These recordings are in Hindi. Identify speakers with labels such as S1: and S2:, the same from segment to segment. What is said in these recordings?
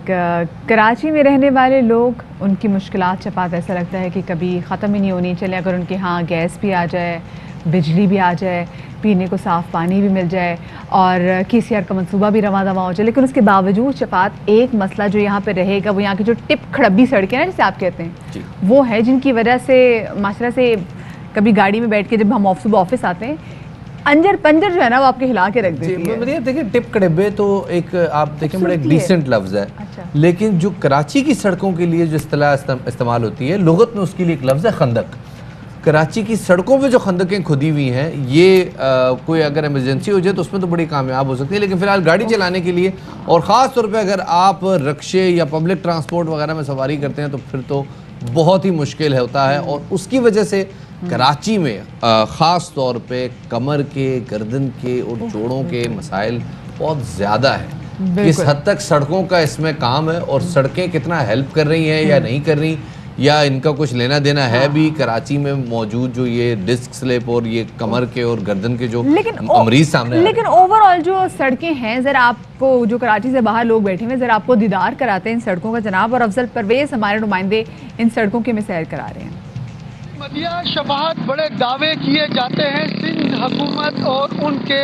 S1: कराची में रहने वाले लोग, उनकी मुश्किलात चपात ऐसा लगता है कि कभी ख़त्म ही नहीं होनी। चले अगर उनके यहाँ गैस भी आ जाए, बिजली भी आ जाए, पीने को साफ़ पानी भी मिल जाए और KCR का मंसूबा भी रवा दवा हो जाए, लेकिन उसके बावजूद चपात एक मसला जो यहाँ पे रहेगा वो यहाँ की जो टिप खड़ब्बी सड़कें ना जिसे आप कहते हैं वो है, जिनकी वजह से माशरा से कभी गाड़ी में बैठ के जब हम सुबह ऑफिस आते हैं अंजर पंजर जो है ना वो आपके हिला के रख देती है।
S2: देखिए टिप कड़ब्बे तो एक आप देखें बड़ा एक डिसेंट लफ्ज़ है। अच्छा। लेकिन जो कराची की सड़कों के लिए जो इस्तेलाह इस्तेमाल होती है लुगत में, उसके लिए एक लफ्ज़ है खंदक। कराची की सड़कों पे जो खंदकें खुदी हुई हैं ये कोई अगर इमरजेंसी हो जाए तो उसमें तो बड़ी कामयाब हो सकती है, लेकिन फ़िलहाल गाड़ी चलाने के लिए और ख़ास तौर पे अगर आप रक्शे या पब्लिक ट्रांसपोर्ट वगैरह में सवारी करते हैं तो फिर तो बहुत ही मुश्किल होता है। और उसकी वजह से कराची में ख़ास तौर पे कमर के, गर्दन के और जोड़ों के मसाइल बहुत ज़्यादा है। किस हद तक सड़कों का इसमें काम है और सड़कें कितना हेल्प कर रही हैं या नहीं कर रही, या इनका कुछ लेना देना है भी कराची में मौजूद जो ये डिस्क स्लिप और ये कमर के और गर्दन के जो मरीज सामने।
S1: लेकिन ओवरऑल जो सड़कें हैं, ज़रा आपको जो कराची से बाहर लोग बैठे हुए ज़रा आपको दीदार कराते हैं इन सड़कों का जनाब, और अफजल परवेज़ हमारे नुमाइंदे इन सड़कों के में सैर करा रहे हैं।
S3: मदिया शफाअत बड़े दावे किए जाते हैं सिंध हुकूमत और उनके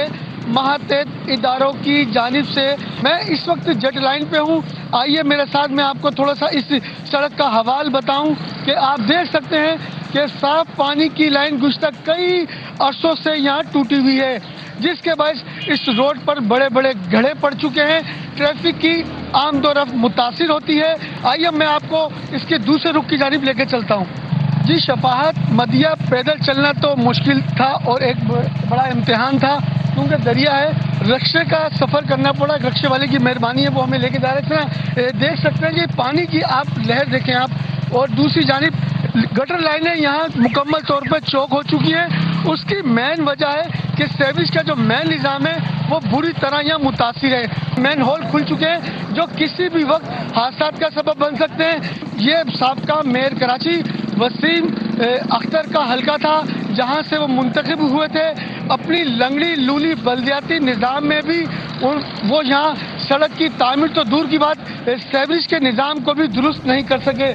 S3: मातहत इदारों की जानिब से। मैं इस वक्त जेट लाइन पे हूँ, आइए मेरे साथ मैं आपको थोड़ा सा इस सड़क का हवाल बताऊं कि आप देख सकते हैं कि साफ पानी की लाइन गुज़श्ता कई अरसों से यहाँ टूटी हुई है, जिसके बायस इस रोड पर बड़े बड़े गड्ढे पड़ चुके हैं, ट्रैफिक की आमदोरफ्त मुतासिर होती है। आइए मैं आपको इसके दूसरे रुख की जानिब लेके चलता हूँ। जी शफाअत, मदिया पैदल चलना तो मुश्किल था और एक बड़ा इम्तिहान था, क्योंकि दरिया है, रक्शे का सफ़र करना पड़ा। रक्शे वाले की मेहरबानी है, वो हमें लेके जा रहे थे। देख सकते हैं कि पानी की आप लहर देखें आप, और दूसरी जानिब गटर लाइनें यहाँ मुकम्मल तौर पर चौक हो चुकी हैं। उसकी मेन वजह है कि सर्विस का जो मेन निज़ाम है वो बुरी तरह यहाँ मुतासिर है। मेन होल खुल चुके हैं जो किसी भी वक्त हादसा का सबब बन सकते हैं। ये साबका मेयर कराची वसीम अख्तर का हल्का था, जहाँ से वो मुंतखब हुए थे। अपनी लंगड़ी लूली बल्दियाती निज़ाम में भी वो यहाँ सड़क की तामीर तो दूर की बात, सर्विस के निज़ाम को भी दुरुस्त नहीं कर सके।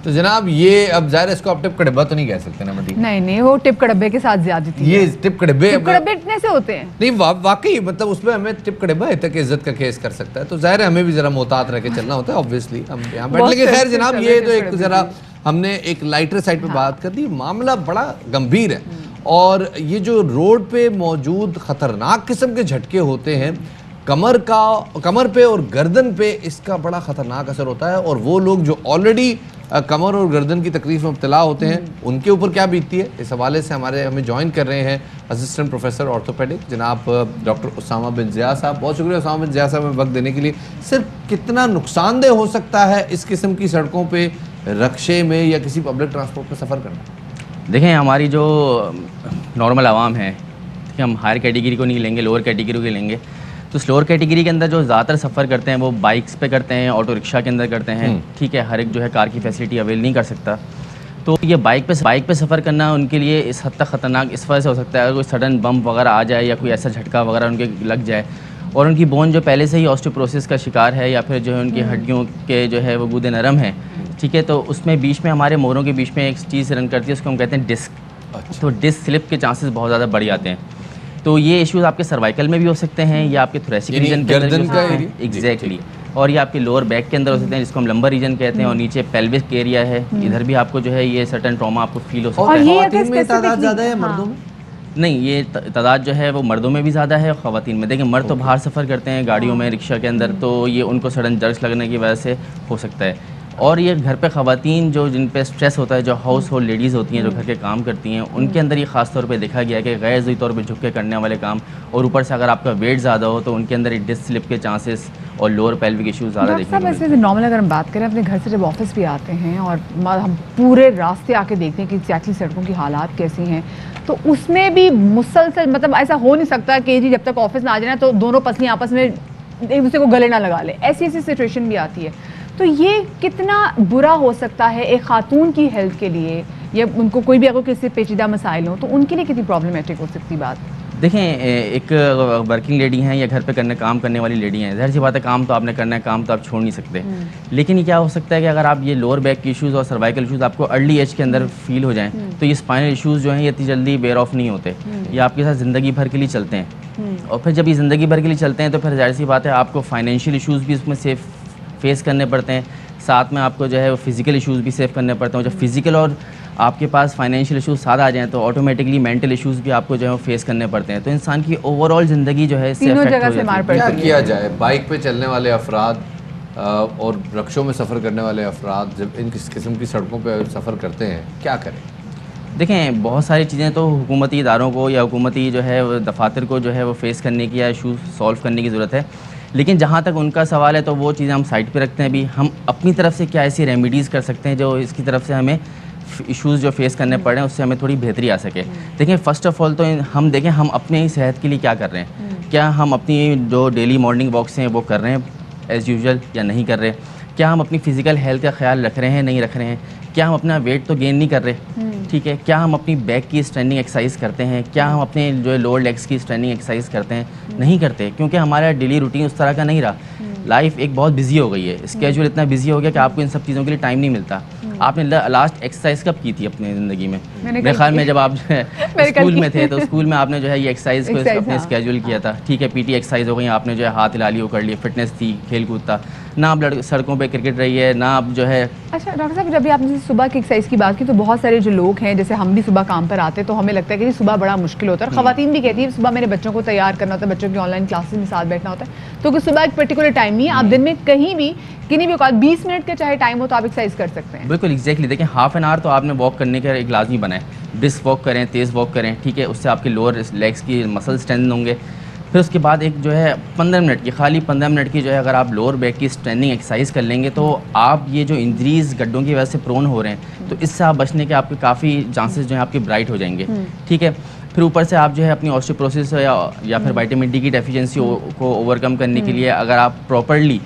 S2: तो जनाब ये अब ज़ाहिर इसको आप टिप कड़ब्बा तो नहीं कह सकते ना मदी?
S1: नहीं, वो टिप कड़ब्बे के साथ ज्यादती है।
S2: ये टिप कड़ब्बे
S1: इतने से होते हैं
S2: नहीं, वाकई मतलब उसमें हमें टिप कड़ब्बा तक इज्जत का केस कर सकता है, तो ज़ाहिर है हमें भी जरा मोहतात रह के चलना होता है। ऑब्वियसली हम यहाँ बैठ, लेकिन खैर जनाब ये तो एक जरा हमने एक लाइटर साइड पे बात कर दी। मामला बड़ा गंभीर है और ये जो रोड पे मौजूद खतरनाक किस्म के झटके होते हैं, कमर पे और गर्दन पे इसका बड़ा खतरनाक असर होता है। और वो लोग जो ऑलरेडी कमर और गर्दन की तकलीफ में मुब्तला होते हैं उनके ऊपर क्या बीतती है, इस हवाले से हमें ज्वाइन कर रहे हैं असिस्टेंट प्रोफेसर ऑर्थोपेडिक जनाब डॉक्टर उसामा बिन ज़िया साहब। बहुत शुक्रिया उसामा बिन ज़िया साहब में वक्त देने के लिए। सिर्फ कितना नुकसानदेह हो सकता है इस किस्म की सड़कों पे रक्शे में या किसी पब्लिक ट्रांसपोर्ट में सफ़र करना?
S4: देखें, हमारी जो नॉर्मल आवाम है, हम हायर कैटेगरी को नहीं लेंगे, लोअर कैटेगरी को लेंगे, तो लोअर कैटेगरी के अंदर जो ज़्यादातर सफ़र करते हैं वो बाइक्स पे करते हैं, ऑटो रिक्शा के अंदर करते हैं। ठीक है, हर एक जो है कार की फैसिलिटी अवेल नहीं कर सकता, तो ये बाइक पे सफ़र करना उनके लिए इस हद तक ख़तरनाक इस वजह से हो सकता है, अगर कोई सडन बम्प वगैरह आ जाए या कोई ऐसा झटका वगैरह उनके लग जाए और उनकी बोन जो पहले से ही ऑस्टियोपोरोसिस का शिकार है या फिर जो है उनकी हड्डियों के जो है वो गूदे नरम है, ठीक है, तो उसमें बीच में हमारे मोरों के बीच में एक चीज़ रन करती है, उसको हम कहते हैं डिस्क। तो डिस्क स्लिप के चांसेस बहुत ज़्यादा बढ़ जाते हैं। तो ये इश्यूज़ आपके सर्वाइकल में भी हो सकते हैं या आपके थोरेसिक रीजन के अंदर भी हो सकते हैं। एग्जैक्टली। और ये आपके लोअर बैक के अंदर हो सकते हैं, जिसको हम लंबर रीजन कहते हैं, और नीचे पेल्विक एरिया है, इधर भी आपको जो है ये सर्टेन ट्रॉमा आपको फील हो सकता है।
S2: ख़वातीन में तादाद ज़्यादा है, मर्दों में
S4: नहीं? ये तादाद जो है वो मर्दों में भी ज़्यादा है और ख़वातीन में। देखिए, मर्द तो बाहर सफ़र करते हैं गाड़ियों में, रिक्शा के अंदर, तो ये उनको सडन जर्क्स लगने की वजह से हो सकता है। और ये घर पे ख़वातीन जो जिन पे स्ट्रेस होता है, जो हाउस होल्ड लेडीज़ होती हैं जो घर के काम करती हैं, उनके अंदर ये ख़ास तौर पे देखा गया है कि गैर ज़रूरी तौर पे झुक के करने वाले काम, और ऊपर से अगर आपका वेट ज़्यादा हो तो उनके अंदर डिस्क स्लिप के चांसेस और लोअर पेल्विक इश्यूज़ ज़्यादा देखने को मिलते हैं।
S1: नॉर्मल अगर हम बात करें अपने घर से जब ऑफिस भी आते हैं और हम पूरे रास्ते आके देखते हैं कि एग्जैक्टली सड़कों की हालात कैसी हैं, तो उसमें भी मुसलसल मतलब ऐसा हो नहीं सकता कि जी जब तक ऑफिस ना आ जाए ना तो दोनों पत्नी आपस में एक दूसरे को गले ना लगा ले, ऐसी सिचुएशन भी आती है। तो ये कितना बुरा हो सकता है एक खातून की हेल्थ के लिए, या उनको कोई भी अगर किसी पेचीदा मसाइल हो तो उनके लिए कितनी प्रॉब्लमेटिक हो सकती बात?
S4: देखें, एक वर्किंग लेडी हैं या घर पे काम करने वाली लेडी हैं, ज़ाहिर सी बात है काम तो आपने करना है, काम तो आप छोड़ नहीं सकते। लेकिन ये क्या हो सकता है कि अगर आप ये लोअर बैक की इश्यूज़ और सर्वाइकल इश्यूज़ आपको अर्ली एज के अंदर फील हो जाएं, तो ये स्पाइनल इश्यूज़ जो हैं ये इतनी जल्दी बेयर ऑफ नहीं होते, ये आपके साथ ज़िंदगी भर के लिए चलते हैं। और फिर जब ये ज़िंदगी भर के लिए चलते हैं तो फिर ज़ाहिर सी बात है आपको फाइनेंशियल इश्यूज़ भी उसमें से फेस करने पड़ते हैं, साथ में आपको जो है वो फिज़िकल इश्यूज़ भी सेव करने पड़ते हैं। जब फिज़िकल और आपके पास फाइनेंशियल इश्यूज साथ आ जाएं तो ऑटोमेटिकली मेंटल इश्यूज भी आपको जो है वो फेस करने पड़ते हैं। तो इंसान की ओवरऑल ज़िंदगी जो है इससे
S1: तीनों
S4: अफेक्ट
S1: जगह
S4: हो
S1: से
S4: जाती
S1: मार
S4: है।
S1: पड़ती
S2: क्या
S1: है।
S2: किया जाए? बाइक पे चलने वाले अफराद और रक्षों में सफ़र करने वाले अफराद जब इन किस्म की सड़कों पर सफ़र करते हैं, क्या करें?
S4: देखें, बहुत सारी चीज़ें तो हुकूमती इदारों को या हुकूमती जो है वो दफातर को जो है वो फेस करने की या इशू सॉल्व करने की ज़रूरत है। लेकिन जहाँ तक उनका सवाल है तो वो चीज़ें हम साइड पे रखते हैं। अभी हम अपनी तरफ से क्या ऐसी रेमेडीज़ कर सकते हैं जो इसकी तरफ से हमें इश्यूज़ जो फेस करने पड़ रहे हैं उससे हमें थोड़ी बेहतरी आ सके। देखिए, फ़र्स्ट ऑफ़ ऑल तो हम देखें हम अपने ही सेहत के लिए क्या कर रहे हैं। क्या हम अपनी जो डेली मॉर्निंग वॉक्स हैं वो कर रहे हैं एज़ यूजुअल या नहीं कर रहे? क्या हम अपनी फ़िज़िकल हेल्थ का ख्याल रख रहे हैं, नहीं रख रहे हैं? क्या हम अपना वेट तो गेन नहीं कर रहे, ठीक है? क्या हम अपनी बैक की स्ट्रेनिंग एक्सरसाइज करते हैं? क्या हम अपने जो है लोअर लेग्स की स्ट्रेनिंग एक्सरसाइज करते हैं? नहीं करते, क्योंकि हमारा डेली रूटीन उस तरह का नहीं रहा। लाइफ एक बहुत बिजी हो गई है, स्केड्यूल इतना बिजी हो गया कि आपको इन सब चीज़ों के लिए टाइम नहीं मिलता। आपने लास्ट एक्सरसाइज कब की थी अपनी ज़िंदगी में? मेरे ख्याल में जब आप जो है स्कूल में थे तो स्कूल में आपने जो है ये एक्सरसाइज को अपने स्केड्यूल किया था, ठीक है? पीटी एक्सरसाइज हो गई, आपने जो है हाथ हिला लिए, वो कर लिए, फिटनेस थी, खेल कूद था ना। आप सड़कों पे क्रिकेट रही है ना, आप जो है।
S1: अच्छा डॉक्टर साहब, जब भी आपने सुबह की एक्सरसाइज की बात की तो बहुत सारे जो लोग हैं, जैसे हम भी सुबह काम पर आते हैं तो हमें लगता है कि सुबह बड़ा मुश्किल होता है, और ख़वातीन भी कहती है सुबह मेरे बच्चों को तैयार करना होता है, बच्चों की ऑनलाइन क्लासेस में साथ बैठना होता है, तो सुबह एक पर्टिकुलर टाइम नहीं है। आप दिन में कहीं भी किन्हीं भी औकात 20 मिनट के चाहे टाइम हो तो आप एक्सरसाइज कर सकते हैं।
S4: बिल्कुल एग्जैक्टली। देखिए, हाफ एन आवर तो आपने वॉक करने का एक लाजमी बनाए, ब्रिस्क वॉक करें, तेज़ वॉक करें, ठीक है? उससे आपके लोअर लेग्स की मसल स्ट्रेंथ होंगे। फिर उसके बाद एक जो है 15 मिनट की, खाली 15 मिनट की जो है अगर आप लोअर बैक की स्ट्रेनिंग एक्सरसाइज कर लेंगे तो आप ये जो इंजरीज़ गड्ढों की वजह से प्रोन हो रहे हैं तो इससे आप बचने के आपके काफ़ी चांसेस जो हैं आपके ब्राइट हो जाएंगे, ठीक है? फिर ऊपर से आप जो है अपनी ऑस्टियोपोरोसिस या फिर विटामिन डी की डेफिशिएंसी को ओवरकम करने के लिए अगर आप प्रॉपर्ली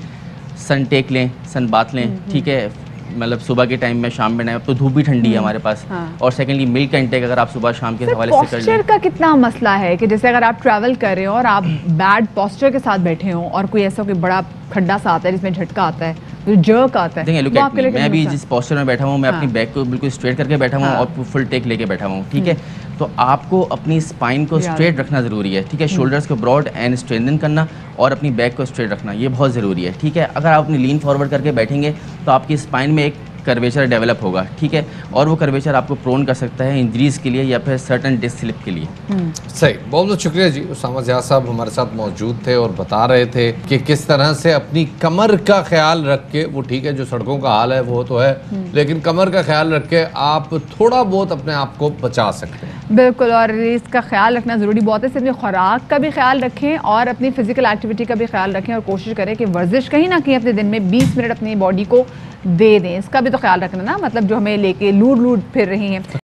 S4: सन टेक लें, सन बाथ लें, ठीक है? मतलब सुबह के टाइम में, शाम में टाइम, अब तो धूप भी ठंडी है हमारे पास। और सेकेंडली मिल्क इंटेक अगर आप सुबह शाम के हवाले से कर लें।
S1: पोस्चर का कितना मसला है कि जैसे अगर आप ट्रैवल कर रहे हो और आप बैड पोस्चर के साथ बैठे हो और कोई ऐसा कोई बड़ा खड्डा सा आता है जिसमें झटका आता है, जो जर्क आता है,
S4: देखिए, लुक एट मी, मैं भी जिस पोस्चर में बैठा हूँ मैं अपनी बैक को बिल्कुल स्ट्रेट करके बैठा हूँ और फुल टेक लेके बैठा हूँ, ठीक है? तो आपको अपनी स्पाइन को स्ट्रेट रखना ज़रूरी है, ठीक है? शोल्डर्स को ब्रॉड एंड स्ट्रेंथन करना और अपनी बैक को स्ट्रेट रखना, ये बहुत ज़रूरी है, ठीक है? अगर आप अपनी लीन फॉरवर्ड करके बैठेंगे तो आपकी स्पाइन में एक कर्वेचर डेवलप होगा, ठीक है? और वो कर्वेचर आपको प्रोन कर सकता है इंजरीज के लिए या फिर सर्टन डिस्क स्लिप के लिए।
S2: सही, बहुत बहुत शुक्रिया जी। उसामा ज़िया साहब हमारे साथ मौजूद थे और बता रहे थे कि किस तरह से अपनी कमर का ख्याल रख के, वो ठीक है जो सड़कों का हाल है वो तो है, लेकिन कमर का ख्याल रख के आप थोड़ा बहुत अपने आप को बचा सकते हैं।
S1: बिल्कुल, और इसका ख्याल रखना ज़रूरी बहुत है। सिर्फ खुराक का भी ख्याल रखें और अपनी फिजिकल एक्टिविटी का भी ख्याल रखें और कोशिश करें कि वर्जिश कहीं ना कहीं अपने दिन में 20 मिनट अपनी बॉडी को दे दें। इसका भी तो ख्याल रखना ना, मतलब जो हमें लेके लूट फिर रही हैं।